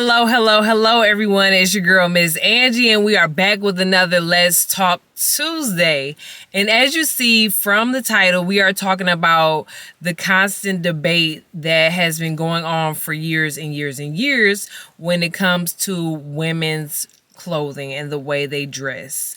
Hello, hello, hello, everyone. It's your girl, Miss Angie, and we are back with another Let's Talk Tuesday. And as you see from the title, we are talking about the constant debate that has been going on for years and years and years when it comes to women's clothing and the way they dress.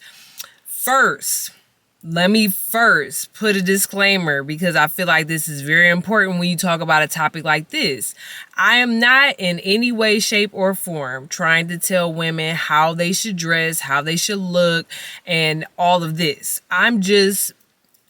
Let me first put a disclaimer because I feel like this is very important when you talk about a topic like this. I am not in any way, shape, or form trying to tell women how they should dress, how they should look, and all of this. I'm just,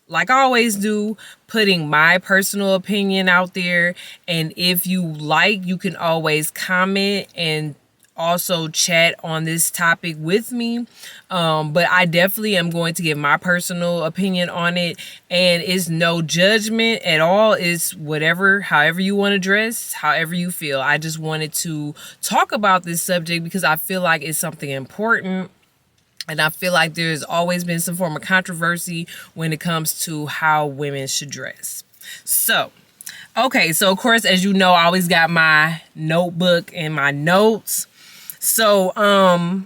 like I always do, putting my personal opinion out there. And if you like, you can always comment and also chat on this topic with me, but I definitely am going to give my personal opinion on it, and it's no judgment at all. It's however you want to dress, however you feel. I just wanted to talk about this subject because I feel like it's something important, and I feel like there's always been some form of controversy when it comes to how women should dress. So of course, as you know, I always got my notebook and my notes. So I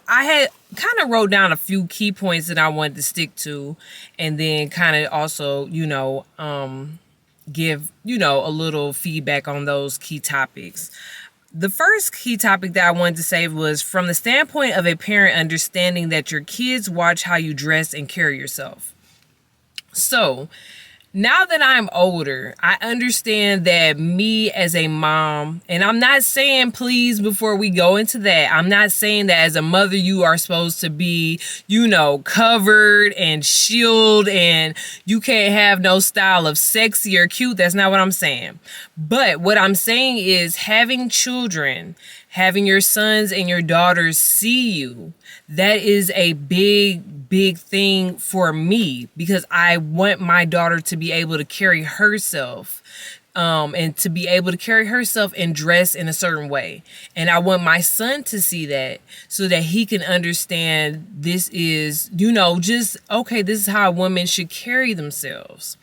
had kind of wrote down a few key points that I wanted to stick to, and then kind of also, give, a little feedback on those key topics. The first key topic that I wanted to say was from the standpoint of a parent understanding that your kids watch how you dress and carry yourself. So now that I'm older, I understand that me as a mom, and I'm not saying, please, before we go into that, I'm not saying that as a mother, you are supposed to be, covered and shielded and you can't have no style of sexy or cute. That's not what I'm saying. But what I'm saying is having children, having your sons and your daughters see you, that is a big thing for me because I want my daughter to be able to carry herself and to be able to carry herself and dress in a certain way. And I want my son to see that so that he can understand this is, this is how a woman should carry themselves.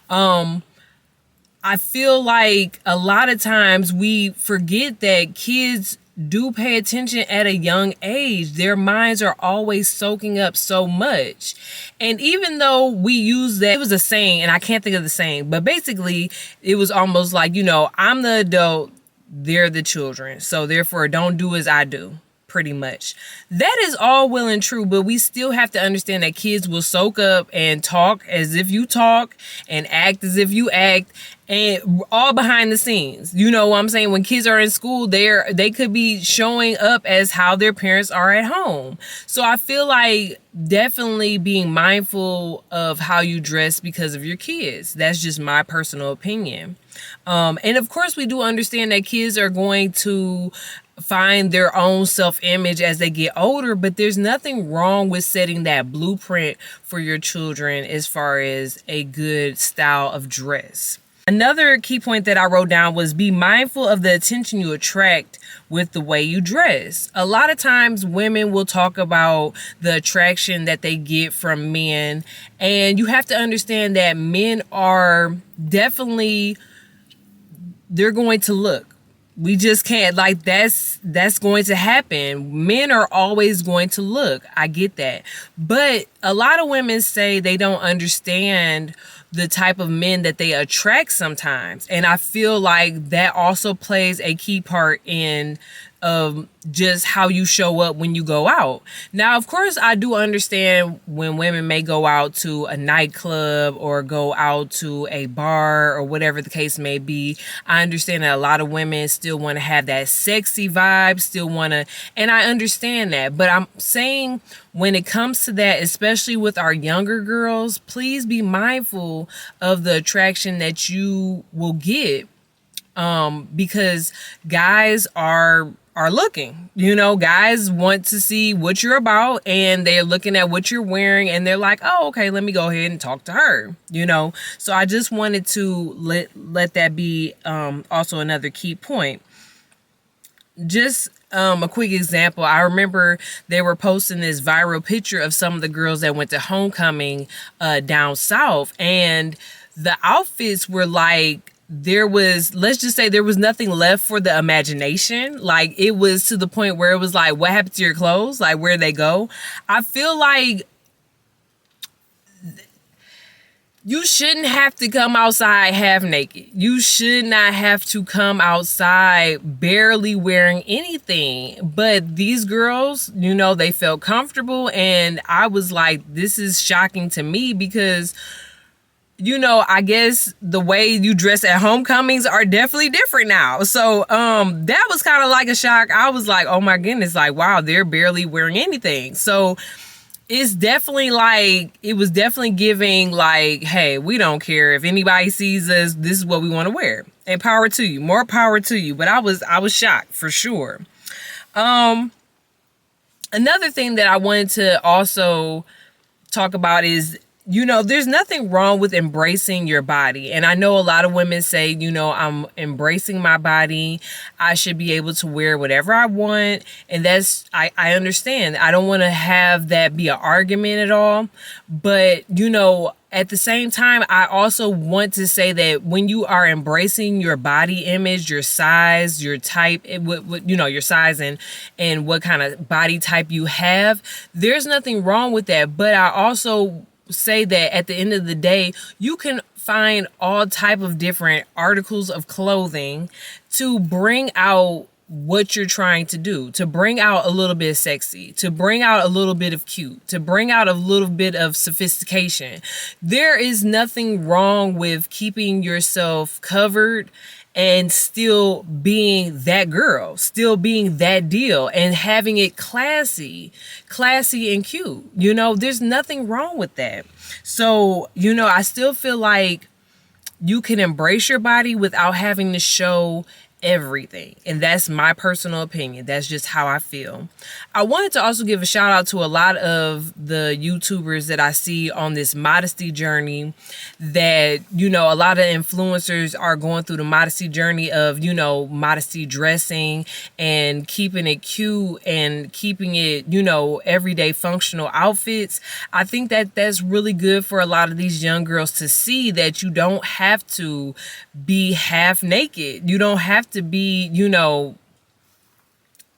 I feel like a lot of times we forget that kids do pay attention at a young age. Their minds are always soaking up so much. And even though we use that, it was a saying, and I can't think of the saying, but basically it was almost like, I'm the adult, they're the children. So therefore don't do as I do. Pretty much. That is all well and true, but we still have to understand that kids will soak up and talk as if you talk and act as if you act, and all behind the scenes. You know what I'm saying? When kids are in school, they could be showing up as how their parents are at home. So I feel like definitely being mindful of how you dress because of your kids. That's just my personal opinion. And of course, we do understand that kids are going to find their own self-image as they get older, but there's nothing wrong with setting that blueprint for your children as far as a good style of dress. Another key point that I wrote down was be mindful of the attention you attract with the way you dress. A lot of times women will talk about the attraction that they get from men, and you have to understand that men are definitely, they're going to look. We just can't, that's going to happen. Men are always going to look. I get that. But a lot of women say they don't understand the type of men that they attract sometimes. And I feel like that also plays a key part in just how you show up when you go out. Now, of course, I do understand when women may go out to a nightclub or go out to a bar or whatever the case may be. I understand that a lot of women still want to have that sexy vibe, and I understand that. But I'm saying when it comes to that, especially with our younger girls, please be mindful of the attraction that you will get. Because guys are looking, guys want to see what you're about, and they're looking at what you're wearing, and they're like, oh, okay, let me go ahead and talk to her, So I just wanted to let that be, also another key point. Just a quick example. I remember they were posting this viral picture of some of the girls that went to homecoming, down south, and the outfits were like let's just say there was nothing left for the imagination. Like, it was to the point where it was like, what happened to your clothes? Like, where'd they go? I feel like you shouldn't have to come outside half naked. You should not have to come outside barely wearing anything. But these girls, they felt comfortable. And I was like, this is shocking to me because, I guess the way you dress at homecomings are definitely different now. So that was kind of like a shock. I was like, oh my goodness, like, wow, they're barely wearing anything. So it's definitely like, it was definitely giving like, hey, we don't care if anybody sees us, this is what we want to wear. And power to you, more power to you. But I was shocked for sure. Another thing that I wanted to also talk about is, there's nothing wrong with embracing your body. And I know a lot of women say, I'm embracing my body. I should be able to wear whatever I want. And I understand. I don't want to have that be an argument at all. But, at the same time, I also want to say that when you are embracing your body image, your size, your type, your size and what kind of body type you have, there's nothing wrong with that. But I also say that at the end of the day, you can find all type of different articles of clothing to bring out what you're trying to do, to bring out a little bit of sexy, to bring out a little bit of cute, to bring out a little bit of sophistication. There is nothing wrong with keeping yourself covered and still being that girl, still being that deal, and having it classy and cute. There's nothing wrong with that. So, I still feel like you can embrace your body without having to show everything. And that's my personal opinion. That's just how I feel. I wanted to also give a shout out to a lot of the YouTubers that I see on this modesty journey that, a lot of influencers are going through the modesty journey of, modesty dressing and keeping it cute and keeping it, everyday functional outfits. I think that that's really good for a lot of these young girls to see that you don't have to be half naked. You don't have to be,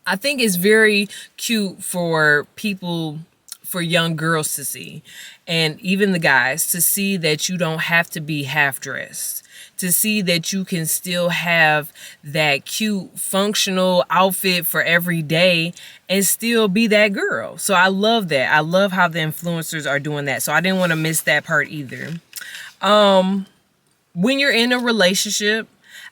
I think it's very cute for people, for young girls to see, and even the guys to see that you don't have to be half dressed, to see that you can still have that cute functional outfit for every day and still be that girl. So I love that. I love how the influencers are doing that. So I didn't want to miss that part either. When you're in a relationship,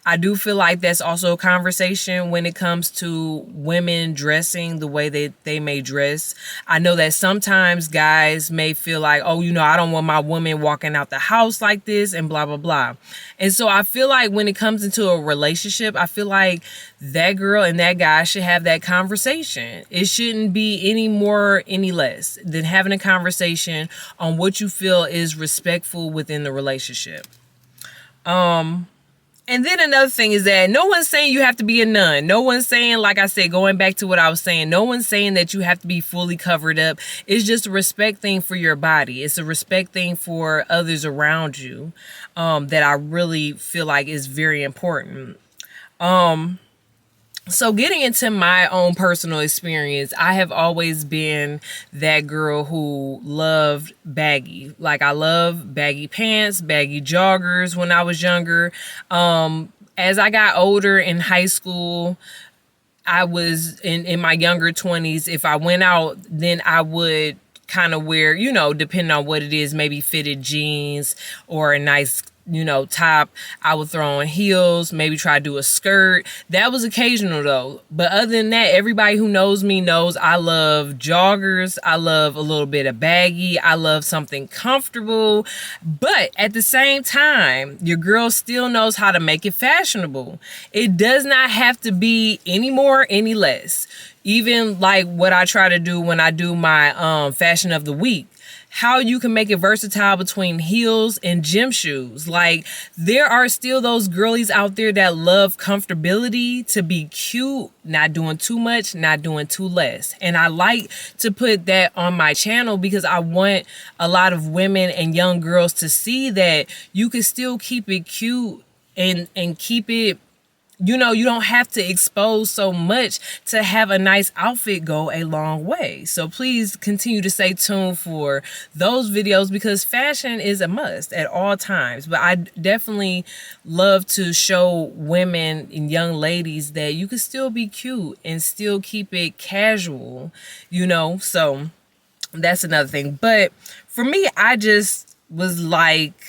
I do feel like that's also a conversation when it comes to women dressing the way they may dress. I know that sometimes guys may feel like, oh, I don't want my woman walking out the house like this and blah, blah, blah. And so I feel like when it comes into a relationship, I feel like that girl and that guy should have that conversation. It shouldn't be any more, any less than having a conversation on what you feel is respectful within the relationship. And then another thing is that no one's saying you have to be a nun. No one's saying, like I said, going back to what I was saying, no one's saying that you have to be fully covered up. It's just a respect thing for your body. It's a respect thing for others around you that I really feel like is very important. So getting into my own personal experience, I have always been that girl who loved baggy. Like, I love baggy pants, baggy joggers when I was younger. As I got older in high school, I was in my younger 20s. If I went out, then I would kind of wear, depending on what it is, maybe fitted jeans or a nice top. I would throw on heels, maybe try to do a skirt. That was occasional though. But other than that, everybody who knows me knows I love joggers. I love a little bit of baggy. I love something comfortable. But at the same time, your girl still knows how to make it fashionable. It does not have to be any more, any less. Even like what I try to do when I do my fashion of the week. How you can make it versatile between heels and gym shoes. Like, there are still those girlies out there that love comfortability, to be cute, not doing too much, not doing too less. And I like to put that on my channel because I want a lot of women and young girls to see that you can still keep it cute and keep it, you know, you don't have to expose so much to have a nice outfit go a long way. So please continue to stay tuned for those videos, because fashion is a must at all times. But I definitely love to show women and young ladies that you can still be cute and still keep it casual, you know. So that's another thing. But for me, I just was like,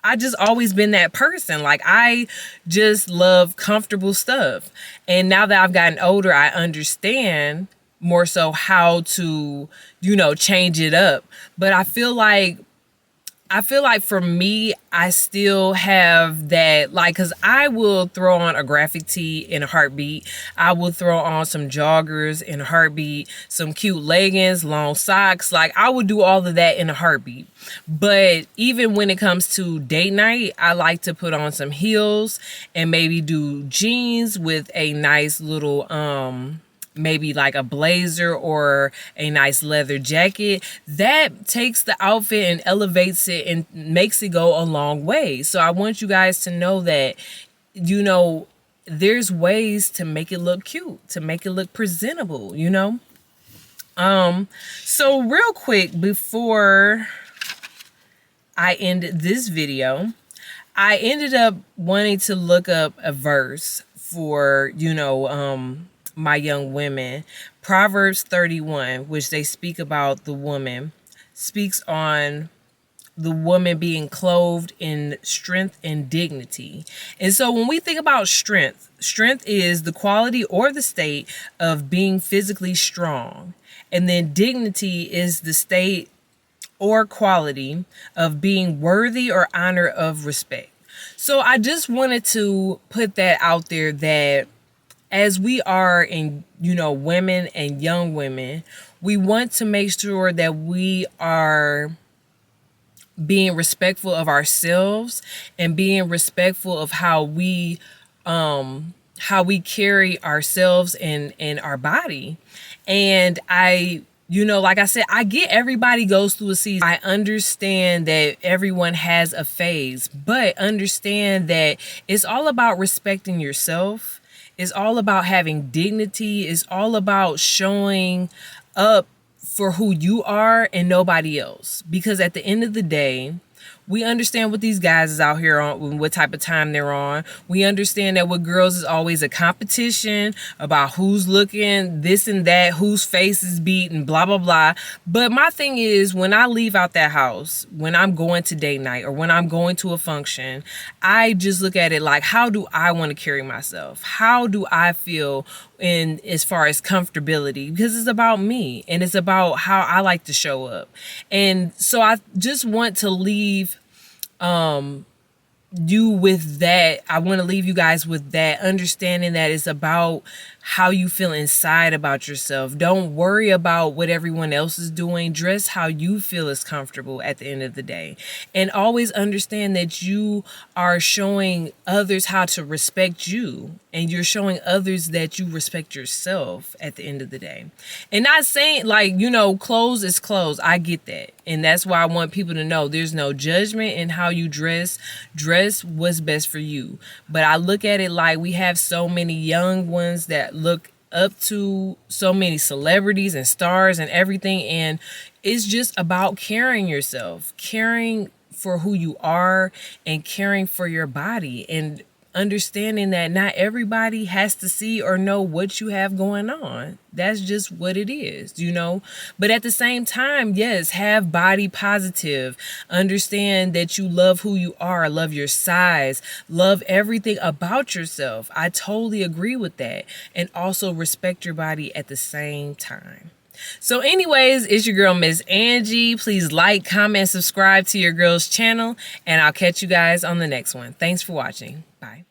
I just always been that person. Like, I just love comfortable stuff. And now that I've gotten older, I understand more so how to, you know, change it up. But I feel like for me, I still have that, like, because I will throw on a graphic tee in a heartbeat. I will throw on some joggers in a heartbeat, some cute leggings, long socks. Like, I would do all of that in a heartbeat. But even when it comes to date night, I like to put on some heels and maybe do jeans with a nice little, maybe like a blazer or a nice leather jacket. That takes the outfit and elevates it and makes it go a long way. So I want you guys to know that, you know, there's ways to make it look cute, to make it look presentable, you know? So real quick, before I end this video, I ended up wanting to look up a verse for, you know, my young women. Proverbs 31, which they speak about the woman, speaks on the woman being clothed in strength and dignity. And so when we think about strength, strength is the quality or the state of being physically strong. And then dignity is the state or quality of being worthy or honor of respect. So I just wanted to put that out there, that as we are in, you know, women and young women, we want to make sure that we are being respectful of ourselves and being respectful of how we carry ourselves and our body. And you know, like I said, I get everybody goes through a season. I understand that everyone has a phase, but understand that it's all about respecting yourself. It's all about having dignity. It's all about showing up for who you are and nobody else. Because at the end of the day, we understand what these guys is out here on, what type of time they're on. We understand that with girls is always a competition about who's looking this and that, whose face is beat and blah, blah, blah. But my thing is, when I leave out that house, when I'm going to date night or when I'm going to a function, I just look at it like, how do I want to carry myself? How do I feel in as far as comfortability? Because it's about me and it's about how I like to show up. And so I just want to leave you with that. I want to leave you guys with that understanding that it's about how you feel inside about yourself. Don't worry about what everyone else is doing. Dress how you feel is comfortable at the end of the day. And always understand that you are showing others how to respect you. And you're showing others that you respect yourself at the end of the day. And not saying, like, you know, clothes is clothes. I get that. And that's why I want people to know there's no judgment in how you dress. Dress what's best for you. But I look at it like we have so many young ones that look up to so many celebrities and stars and everything. And it's just about carrying yourself, caring for who you are and caring for your body, and understanding that not everybody has to see or know what you have going on. That's just what it is, you know. But at the same time, yes, have body positive. Understand that you love who you are, love your size, love everything about yourself. I totally agree with that. And also respect your body at the same time. So anyways, it's your girl, Miss Angie. Please like, comment, subscribe to your girl's channel, and I'll catch you guys on the next one. Thanks for watching. Bye.